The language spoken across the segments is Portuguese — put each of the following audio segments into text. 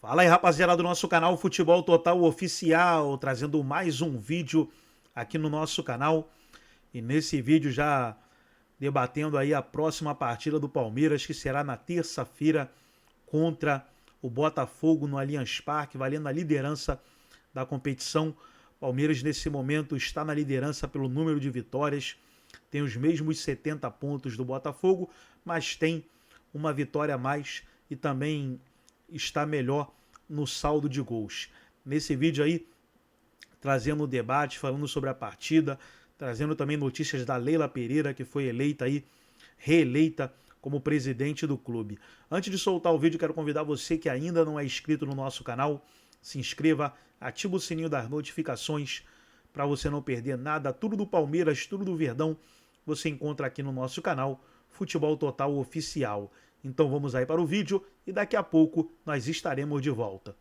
Fala aí, rapaziada do nosso canal Futebol Total Oficial, trazendo mais um vídeo aqui no nosso canal. E nesse vídeo já debatendo aí a próxima partida do Palmeiras, que será na terça-feira contra o Botafogo no Allianz Parque, valendo a liderança da competição. Palmeiras nesse momento está na liderança pelo número de vitórias, tem os mesmos 70 pontos do Botafogo, mas tem uma vitória a mais e também está melhor no saldo de gols. Nesse vídeo aí, trazendo o debate, falando sobre a partida, trazendo também notícias da Leila Pereira, que foi reeleita como presidente do clube. Antes de soltar o vídeo, quero convidar você que ainda não é inscrito no nosso canal, se inscreva, ativa o sininho das notificações para você não perder nada. Tudo do Palmeiras, tudo do Verdão, você encontra aqui no nosso canal Futebol Total Oficial. Então vamos aí para o vídeo e daqui a pouco nós estaremos de volta.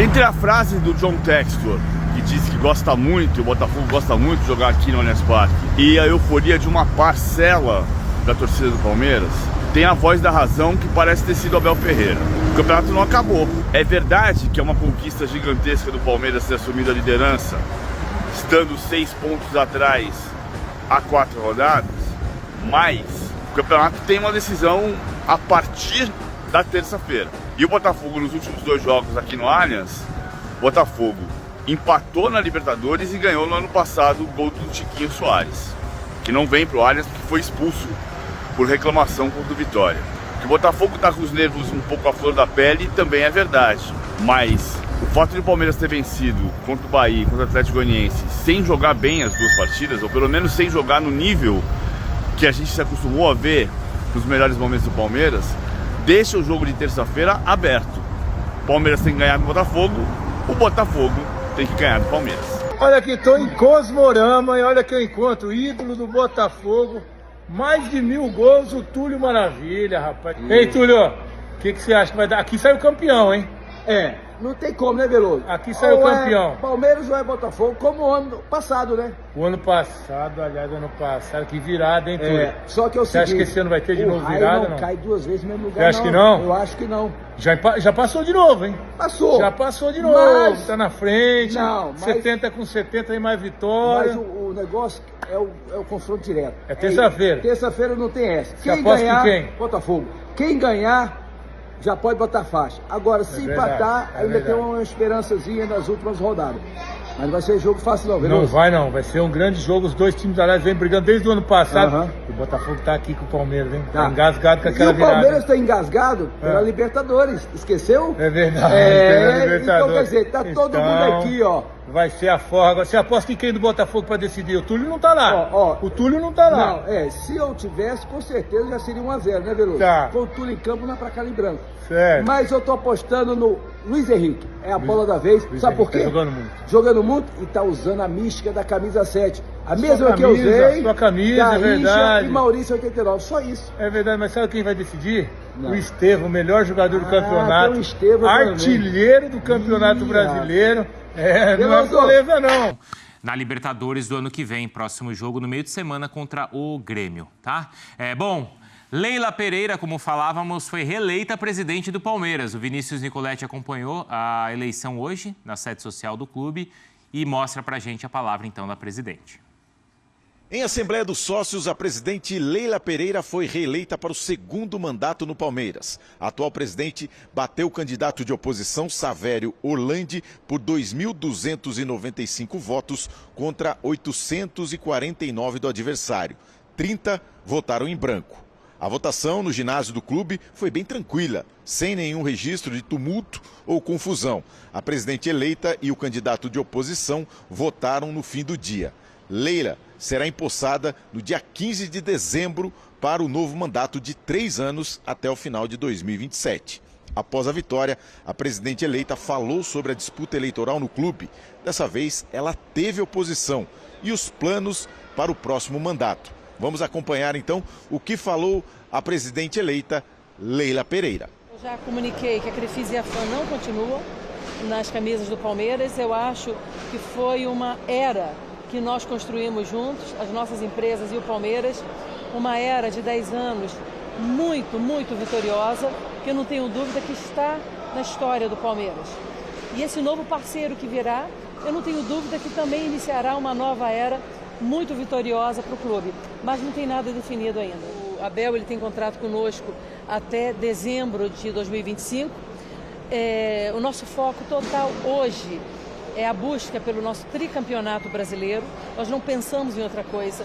Entre a frase do John Textor, que diz que gosta muito, o Botafogo gosta muito de jogar aqui no Allianz Parque, e a euforia de uma parcela da torcida do Palmeiras, tem a voz da razão que parece ter sido Abel Ferreira. O campeonato não acabou. É verdade que é uma conquista gigantesca do Palmeiras ter assumido a liderança, estando 6 pontos atrás há 4 rodadas, mas o campeonato tem uma decisão a partir da terça-feira. E o Botafogo, nos últimos 2 jogos aqui no Allianz, o Botafogo empatou na Libertadores e ganhou no ano passado o gol do Tiquinho Soares, que não vem pro Allianz porque foi expulso por reclamação contra o Vitória. Que o Botafogo tá com os nervos um pouco à flor da pele também é verdade, mas o fato de o Palmeiras ter vencido contra o Bahia e contra o Atlético Goianiense sem jogar bem as 2 partidas, ou pelo menos sem jogar no nível que a gente se acostumou a ver nos melhores momentos do Palmeiras, deixa o jogo de terça-feira aberto. O Palmeiras tem que ganhar do Botafogo, o Botafogo tem que ganhar do Palmeiras. Olha que estou em Cosmorama e olha que eu encontro o ídolo do Botafogo, mais de 1000 gols, o Túlio Maravilha, rapaz. Ei, Túlio, o que você acha que vai dar? Aqui saiu campeão, hein? É, não tem como, né, Veloso? Aqui saiu campeão. Palmeiras ou é Botafogo, como o ano passado, né? O ano passado, aliás, que virada, hein, Túlio? É, só que é o seguinte, acha que esse ano vai ter de novo virada, não? Cai 2 vezes no mesmo lugar, Você acha que não? Eu acho que não. Já passou de novo, hein? Passou. Já passou de novo, mas tá na frente. Não, mas 70 com 70 tem mais vitória. Mas o negócio é o confronto direto. É terça-feira. Terça-feira não tem essa. Você aposta ganhar, com quem? Botafogo. Quem ganhar já pode botar faixa. Agora, se empatar, ainda tem uma esperançazinha nas últimas rodadas. Mas não vai ser jogo fácil não, Veloso. Não vai não, vai ser um grande jogo. Os 2 times aliás vêm brigando desde o ano passado. O Botafogo tá aqui com o Palmeiras, hein? Tá engasgado com aquela virada. E o Palmeiras tá engasgado pela Libertadores, esqueceu? É verdade, então quer dizer, tá todo mundo aqui, ó. Vai ser a forra. Você aposta em quem do Botafogo pra decidir? O Túlio não tá lá. O Túlio não tá lá. Não, se eu tivesse, com certeza já seria 1-0, né, Veloso? Tá. Com o Túlio em campo, não é pra cá em branco. Certo. Mas eu tô apostando no Luiz Henrique. É a bola da vez. Sabe por quê? Tá jogando muito. Jogando muito e tá usando a mística da camisa 7. A mesma que eu usei. Sua camisa, é verdade. E Maurício 89, só isso. É verdade, mas sabe quem vai decidir? Não. O Estevão, o melhor jogador do campeonato. Tem o Estevão artilheiro do campeonato brasileiro. Não é moleza não. Na Libertadores do ano que vem, próximo jogo no meio de semana contra o Grêmio, tá? Leila Pereira, como falávamos, foi reeleita presidente do Palmeiras. O Vinícius Nicoletti acompanhou a eleição hoje na sede social do clube e mostra pra gente a palavra então da presidente. Em Assembleia dos Sócios, a presidente Leila Pereira foi reeleita para o 2º mandato no Palmeiras. A atual presidente bateu o candidato de oposição, Savério Orlandi, por 2.295 votos contra 849 do adversário. 30 votaram em branco. A votação no ginásio do clube foi bem tranquila, sem nenhum registro de tumulto ou confusão. A presidente eleita e o candidato de oposição votaram no fim do dia. Leila será empossada no dia 15 de dezembro para o novo mandato de 3 anos até o final de 2027. Após a vitória, a presidente eleita falou sobre a disputa eleitoral no clube. Dessa vez, ela teve oposição e os planos para o próximo mandato. Vamos acompanhar então o que falou a presidente eleita, Leila Pereira. Eu já comuniquei que a Crefisa e a FAM não continuam nas camisas do Palmeiras. Eu acho que foi uma era que nós construímos juntos, as nossas empresas e o Palmeiras, uma era de 10 anos muito, muito vitoriosa, que eu não tenho dúvida que está na história do Palmeiras. E esse novo parceiro que virá, eu não tenho dúvida que também iniciará uma nova era muito vitoriosa para o clube, mas não tem nada definido ainda. O Abel ele tem contrato conosco até dezembro de 2025. O nosso foco total hoje é a busca pelo nosso tricampeonato brasileiro. Nós não pensamos em outra coisa,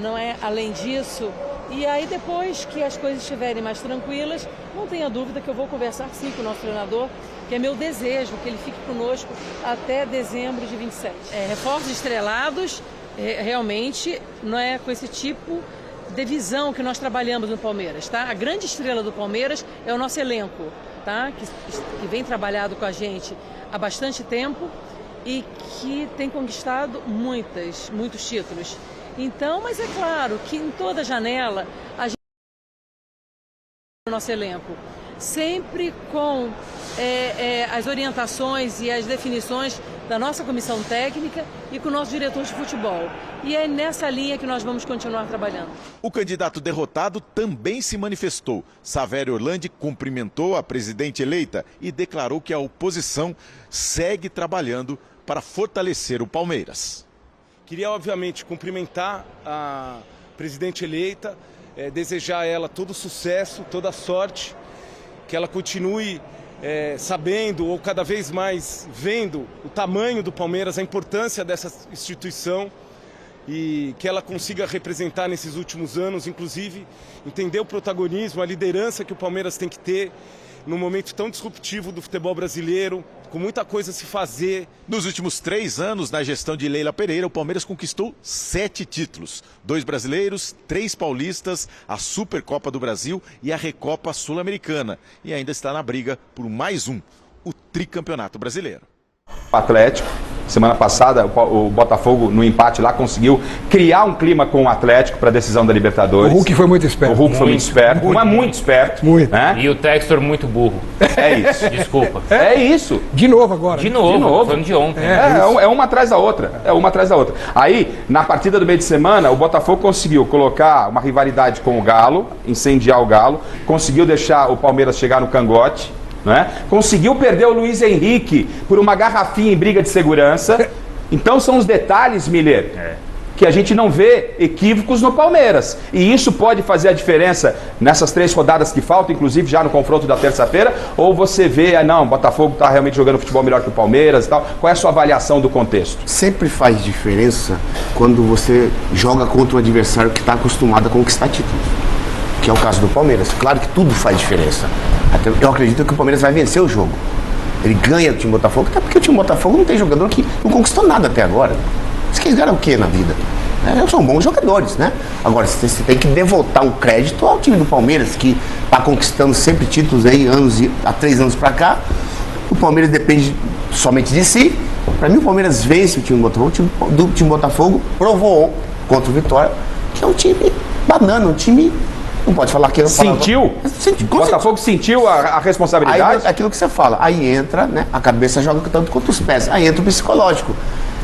não é além disso. E aí depois que as coisas estiverem mais tranquilas, não tenha dúvida que eu vou conversar sim com o nosso treinador, que é meu desejo que ele fique conosco até dezembro de 27. Reforços estrelados, realmente não é com esse tipo de visão que nós trabalhamos no Palmeiras, tá? A grande estrela do Palmeiras é o nosso elenco, tá? Que vem trabalhado com a gente há bastante tempo e que tem conquistado muitos títulos. Então, mas é claro que em toda janela a gente o nosso elenco, sempre com as orientações e as definições da nossa comissão técnica e com o nosso diretor de futebol. E é nessa linha que nós vamos continuar trabalhando. O candidato derrotado também se manifestou. Savério Orlandi cumprimentou a presidente eleita e declarou que a oposição segue trabalhando para fortalecer o Palmeiras. Queria, obviamente, cumprimentar a presidente eleita, desejar a ela todo sucesso, toda sorte, que ela continue sabendo ou cada vez mais vendo o tamanho do Palmeiras, a importância dessa instituição e que ela consiga representar nesses últimos anos, inclusive, entender o protagonismo, a liderança que o Palmeiras tem que ter num momento tão disruptivo do futebol brasileiro, com muita coisa a se fazer. Nos últimos 3 anos, na gestão de Leila Pereira, o Palmeiras conquistou 7 títulos. 2 brasileiros, 3 paulistas, a Supercopa do Brasil e a Recopa Sul-Americana. E ainda está na briga por mais um, o tricampeonato brasileiro. Atlético, semana passada o Botafogo no empate lá conseguiu criar um clima com o Atlético para a decisão da Libertadores. O Hulk foi muito esperto. O Hulk foi muito esperto, mas muito esperto. Muito. Né? E o Textor muito burro. É isso. Desculpa. É isso. De novo agora. De novo. Falando de ontem. É uma atrás da outra. É uma atrás da outra. Aí, na partida do meio de semana, o Botafogo conseguiu colocar uma rivalidade com o Galo, incendiar o Galo, conseguiu deixar o Palmeiras chegar no cangote. Né? Conseguiu perder o Luiz Henrique por uma garrafinha em briga de segurança. Então são os detalhes, Miller, que a gente não vê equívocos no Palmeiras. E isso pode fazer a diferença nessas 3 rodadas que faltam, inclusive já no confronto da terça-feira, ou você vê, não, o Botafogo está realmente jogando futebol melhor que o Palmeiras e tal. Qual é a sua avaliação do contexto? Sempre faz diferença quando você joga contra um adversário que está acostumado a conquistar títulos, que é o caso do Palmeiras. Claro que tudo faz diferença. Eu acredito que o Palmeiras vai vencer o jogo. Ele ganha do time do Botafogo, até porque o time do Botafogo não tem jogador que não conquistou nada até agora. Eles ganharam o que na vida? São bons jogadores, né? Agora, você tem que devotar um crédito ao time do Palmeiras, que está conquistando sempre títulos aí, há 3 anos para cá. O Palmeiras depende somente de si. Para mim, o Palmeiras vence o time do Botafogo. O time do Botafogo provou contra o Vitória, que é um time banana, um time... Não pode falar que... Sentiu? O Botafogo sentiu a responsabilidade? Aí, aquilo que você fala. Aí entra, né? A cabeça joga tanto quanto os pés. Aí entra o psicológico.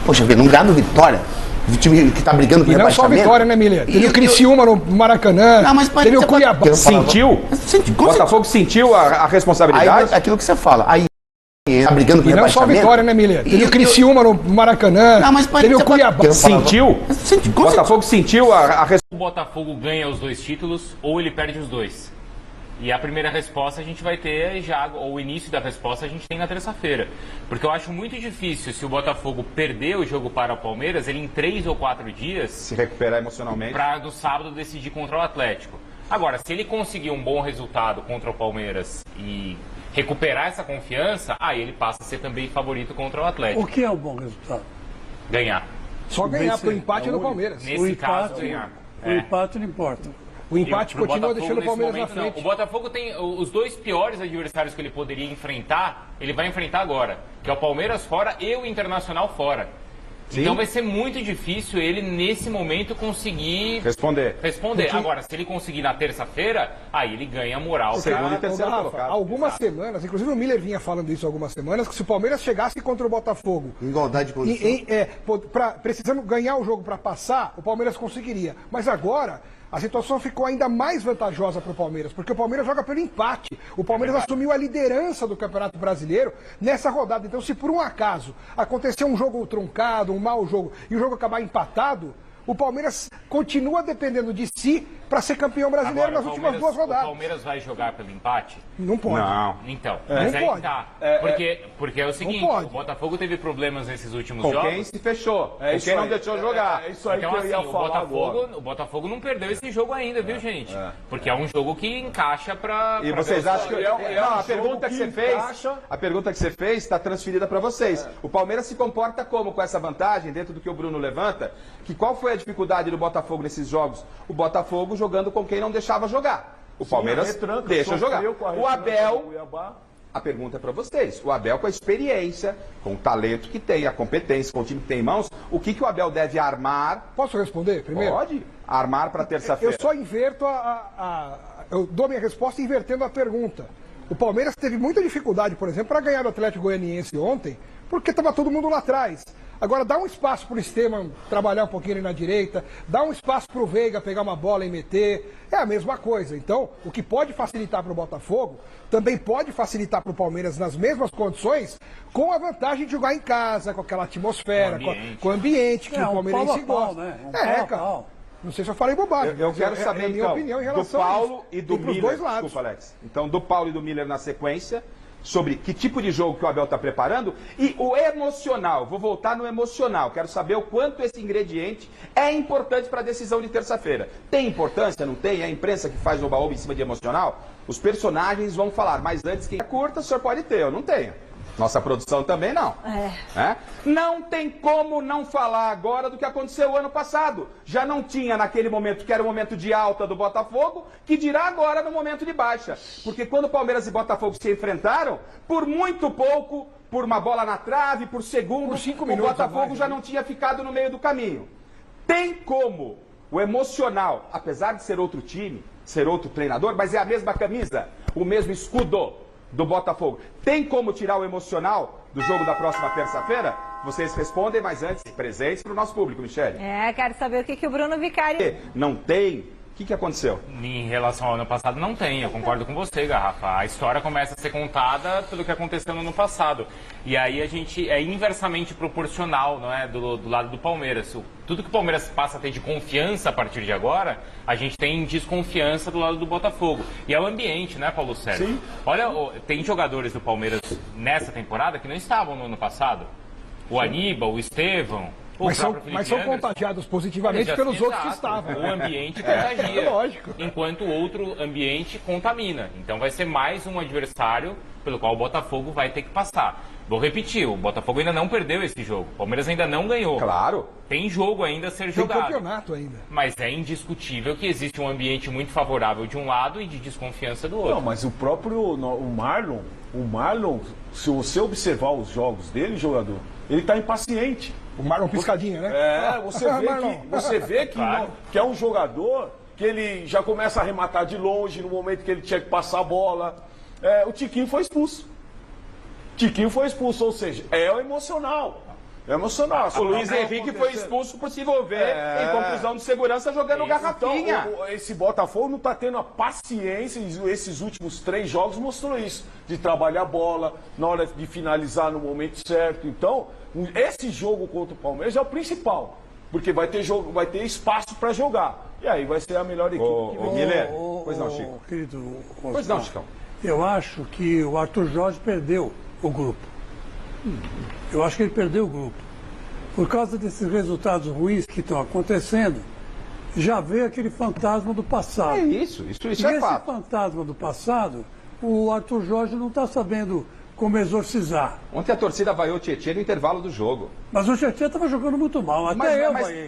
Poxa, não dá no Vitória. O time que tá brigando com o rebaixamento. E não só Vitória, né, Miller? Teve o Criciúma no Maracanã, teve o Cuiabá. Sentiu? O Botafogo sentiu a responsabilidade? Aí, aquilo que você fala. Aí tá brigando com o rebaixamento. E não só Vitória, né, Miller? Teve o Criciúma no Maracanã, teve o Cuiabá. Sentiu? O Botafogo sentiu a responsabilidade. O Botafogo ganha os 2 títulos ou ele perde os 2. E a primeira resposta a gente vai ter já, ou o início da resposta a gente tem na terça-feira. Porque eu acho muito difícil, se o Botafogo perder o jogo para o Palmeiras, ele em 3 ou 4 dias... se recuperar emocionalmente. Para no sábado decidir contra o Atlético. Agora, se ele conseguir um bom resultado contra o Palmeiras e recuperar essa confiança, aí ele passa a ser também favorito contra o Atlético. O que é um bom resultado? Ganhar. Só ganhar, porque o empate é no Palmeiras. Nesse caso, ganhar. O empate não importa. O empate continua deixando o Palmeiras na frente. Não. O Botafogo tem os 2 piores adversários que ele poderia enfrentar, ele vai enfrentar agora, que é o Palmeiras fora e o Internacional fora. Sim. Então vai ser muito difícil ele, nesse momento, conseguir responder. Porque... Agora, se ele conseguir na terça-feira, aí ele ganha moral. Segundo e terceiro colocado. Algumas semanas, inclusive o Miller vinha falando isso algumas semanas, que se o Palmeiras chegasse contra o Botafogo... Igualdade de condição. Precisando ganhar o jogo para passar, o Palmeiras conseguiria. Mas agora... a situação ficou ainda mais vantajosa para o Palmeiras, porque o Palmeiras joga pelo empate. O Palmeiras assumiu a liderança do Campeonato Brasileiro nessa rodada. Então, se por um acaso acontecer um jogo truncado, um mau jogo, e o jogo acabar empatado, o Palmeiras continua dependendo de si para ser campeão brasileiro nas últimas 2 rodadas. O Palmeiras vai jogar pelo empate? Não pode. Não. Então, mas não aí pode. Tá. Porque é o seguinte, o Botafogo teve problemas nesses últimos jogos. Com quem se fechou, com quem não deixou jogar. É isso aí então, que eu ia assim, falar agora. O Botafogo não perdeu esse jogo ainda, viu, gente? Porque é um jogo que encaixa para... E vocês acham que... a pergunta que você fez, a pergunta que você fez está transferida para vocês. O Palmeiras se comporta como com essa vantagem, dentro do que o Bruno levanta, que qual foi a dificuldade do Botafogo nesses jogos? O Botafogo jogando com quem não deixava jogar. O Palmeiras deixa jogar. O Abel... A pergunta é para vocês. O Abel, com a experiência, com o talento que tem, a competência, com o time que tem em mãos, o que o Abel deve armar... Posso responder primeiro? Pode. Armar para terça-feira. Eu só inverto eu dou minha resposta invertendo a pergunta. O Palmeiras teve muita dificuldade, por exemplo, para ganhar do Atlético Goianiense ontem, porque estava todo mundo lá atrás. Agora, dá um espaço para o Estevam trabalhar um pouquinho ali na direita, dá um espaço para o Veiga pegar uma bola e meter, é a mesma coisa. Então, o que pode facilitar para o Botafogo, também pode facilitar para o Palmeiras nas mesmas condições, com a vantagem de jogar em casa, com aquela atmosfera, com o ambiente que o palmeirense gosta. Né? Cara. Não sei se eu falei bobagem. Eu quero saber, a minha então, opinião em do relação Paulo a isso. e do pros Miller. dois lados. Desculpa, Alex. Então, do Paulo e do Miller na sequência, sobre que tipo de jogo que o Abel está preparando e o emocional. Vou voltar no emocional. Quero saber o quanto esse ingrediente é importante para a decisão de terça-feira. Tem importância? Não tem? É a imprensa que faz oba-oba em cima de emocional? Os personagens vão falar, mas antes quem é curta, o senhor pode ter, eu não tenho. Nossa produção também não. Não tem como não falar agora do que aconteceu o ano passado. Já não tinha naquele momento, que era o momento de alta do Botafogo, que dirá agora no momento de baixa. Porque quando Palmeiras e Botafogo se enfrentaram, por muito pouco, por uma bola na trave, por segundo, por 5 o minutos Botafogo já não tinha ficado no meio do caminho. Tem como o emocional, apesar de ser outro time, ser outro treinador, mas é a mesma camisa, o mesmo escudo do Botafogo. Tem como tirar o emocional do jogo da próxima terça-feira? Vocês respondem, mas antes, presentes para o nosso público, Michele. Quero saber o que o Bruno Vicari... Não tem? O que aconteceu? Em relação ao ano passado, não tem. Eu concordo com você, Garrafa. A história começa a ser contada pelo que aconteceu no ano passado. E aí a gente é inversamente proporcional, não é? Do lado do Palmeiras. Tudo que o Palmeiras passa a ter de confiança a partir de agora, a gente tem desconfiança do lado do Botafogo. E é o ambiente, né, Paulo Sérgio? Sim. Olha, tem jogadores do Palmeiras nessa temporada que não estavam no ano passado. O Aníbal, o Estevão... Mas são contagiados positivamente pelos outros que estavam. O ambiente contagia, lógico. enquanto o outro ambiente contamina. Então vai ser mais um adversário pelo qual o Botafogo vai ter que passar. Vou repetir, o Botafogo ainda não perdeu esse jogo. O Palmeiras ainda não ganhou. Claro. Tem jogo ainda a ser jogado. Tem campeonato ainda. Mas é indiscutível que existe um ambiente muito favorável de um lado e de desconfiança do outro. Não, mas o próprio o Marlon, se você observar os jogos dele, jogador, ele está impaciente. O Marlon piscadinha, né? Você vê que, claro, que é um jogador que ele já começa a arrematar de longe no momento que ele tinha que passar a bola. O Tiquinho foi expulso. Ou seja, é o emocional. É emocional. O Luiz Henrique foi expulso por se envolver em confusão de segurança jogando garrafinha. Então, esse Botafogo não está tendo a paciência, esses últimos 3 jogos mostrou isso, de trabalhar a bola, na hora de finalizar no momento certo. Então, esse jogo contra o Palmeiras é o principal, porque vai ter espaço para jogar. E aí vai ser a melhor equipe. Miller, pois não, Chico. Querido, pois não, Chicão. Eu acho que o Arthur Jorge perdeu o grupo. Eu acho que ele perdeu o grupo. Por causa desses resultados ruins que estão acontecendo, já veio aquele fantasma do passado. Isso e é esse fato. Fantasma do passado, o Arthur Jorge não está sabendo como exorcizar. Ontem a torcida vaiou o Tietchan no intervalo do jogo. Mas o Tietchan estava jogando muito mal,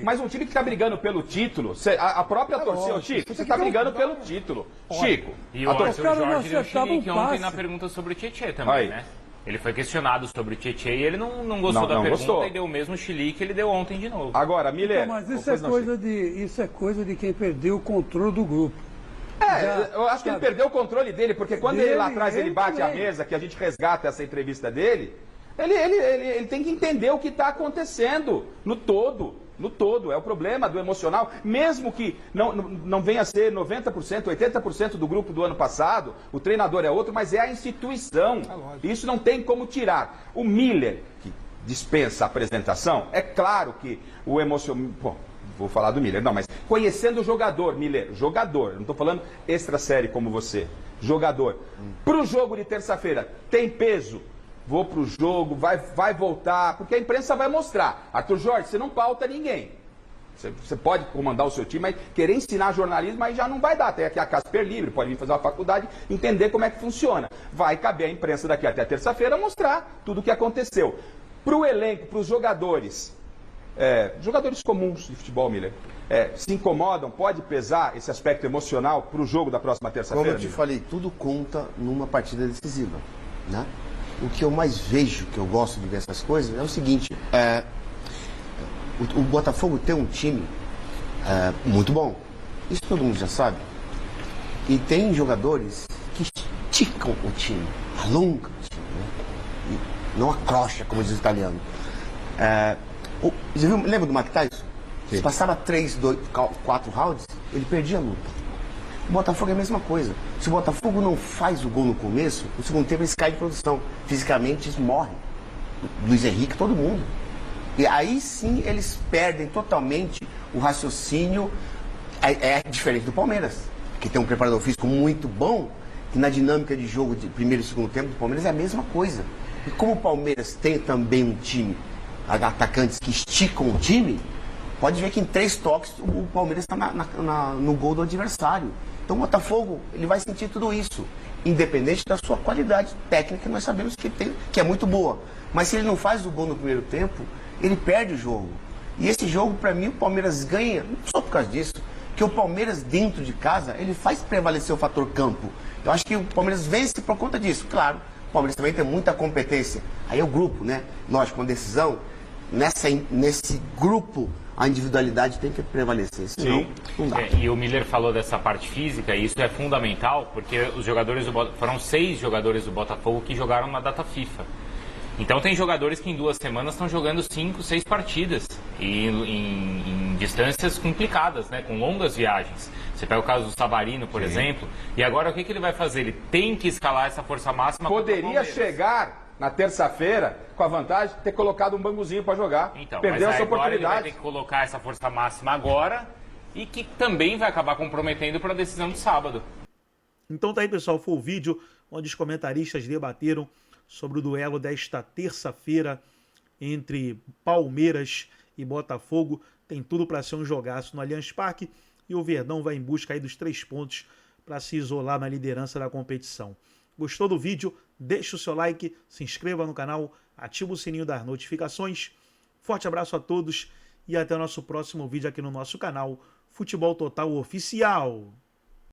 mas um time que está brigando pelo título, a própria torcida... Chico, você está brigando pelo título. Chico, e o Arthur Jorge deu chilique ontem na pergunta sobre o Tietchan também, né? Ele foi questionado sobre o Tietchan e ele não gostou da pergunta e deu o mesmo chilique que ele deu ontem de novo. Agora, Miller... Então, mas isso é coisa de quem perdeu o controle do grupo. Eu acho que ele perdeu o controle dele, porque quando ele lá atrás ele bate a mesa, que a gente resgata essa entrevista dele, ele tem que entender o que está acontecendo no todo. No todo, é o problema do emocional, mesmo que não venha a ser 90%, 80% do grupo do ano passado, o treinador é outro, mas é a instituição. Isso não tem como tirar. O Miller, que dispensa a apresentação, é claro que o emocional... Bom, vou falar do Miller, não, mas conhecendo o jogador, Miller, jogador, não estou falando extra série como você, jogador. Para o jogo de terça-feira, tem peso? Vou para o jogo, vai voltar, porque a imprensa vai mostrar. Arthur Jorge, você não pauta ninguém. Você pode comandar o seu time, mas querer ensinar jornalismo aí já não vai dar. Tem aqui a Casper Livre, pode vir fazer uma faculdade, entender como é que funciona. Vai caber a imprensa daqui até terça-feira mostrar tudo o que aconteceu. Para o elenco, para os jogadores, jogadores comuns de futebol, Miller, se incomodam, pode pesar esse aspecto emocional para o jogo da próxima terça-feira? Como eu te falei, tudo conta numa partida decisiva, né? O que eu mais vejo, que eu gosto de ver essas coisas, é o seguinte, o Botafogo tem um time muito bom, isso todo mundo já sabe, e tem jogadores que esticam o time, alongam o time, né? E não acrocha, como diz o italiano. Lembra do Mike Tyson? Se passava 3, 2, 4 rounds, ele perdia a luta. O Botafogo é a mesma coisa. Se o Botafogo não faz o gol no começo, no segundo tempo eles caem de produção. Fisicamente eles morrem. Luiz Henrique, todo mundo. E aí sim eles perdem totalmente o raciocínio. É diferente do Palmeiras, que tem um preparador físico muito bom, que na dinâmica de jogo de primeiro e segundo tempo do Palmeiras é a mesma coisa. E como o Palmeiras tem também um time, atacantes que esticam o time, pode ver que em 3 toques o Palmeiras está no gol do adversário. Então o Botafogo ele vai sentir tudo isso, independente da sua qualidade técnica, nós sabemos que tem, que é muito boa. Mas se ele não faz o gol no primeiro tempo, ele perde o jogo. E esse jogo, para mim, o Palmeiras ganha, não só por causa disso, que o Palmeiras dentro de casa, ele faz prevalecer o fator campo. Eu acho que o Palmeiras vence por conta disso. Claro, o Palmeiras também tem muita competência. Aí é o grupo, né? Lógico, uma decisão, nesse grupo, a individualidade tem que prevalecer, senão não dá. E o Miller falou dessa parte física, e isso é fundamental, porque os jogadores foram 6 jogadores do Botafogo que jogaram na data FIFA. Então tem jogadores que em 2 semanas estão jogando 5, 6 partidas, e em distâncias complicadas, né, com longas viagens. Você pega o caso do Savarino, por exemplo, e agora o que ele vai fazer? Ele tem que escalar essa força máxima. Poderia chegar na terça-feira, com a vantagem de ter colocado um banguzinho para jogar. Então, perdeu essa oportunidade. Ele vai ter que colocar essa força máxima agora e que também vai acabar comprometendo para a decisão de sábado. Então tá aí, pessoal, foi o vídeo onde os comentaristas debateram sobre o duelo desta terça-feira entre Palmeiras e Botafogo. Tem tudo para ser um jogaço no Allianz Parque e o Verdão vai em busca aí dos 3 pontos para se isolar na liderança da competição. Gostou do vídeo? Deixe o seu like, se inscreva no canal, ative o sininho das notificações. Forte abraço a todos e até o nosso próximo vídeo aqui no nosso canal Futebol Total Oficial.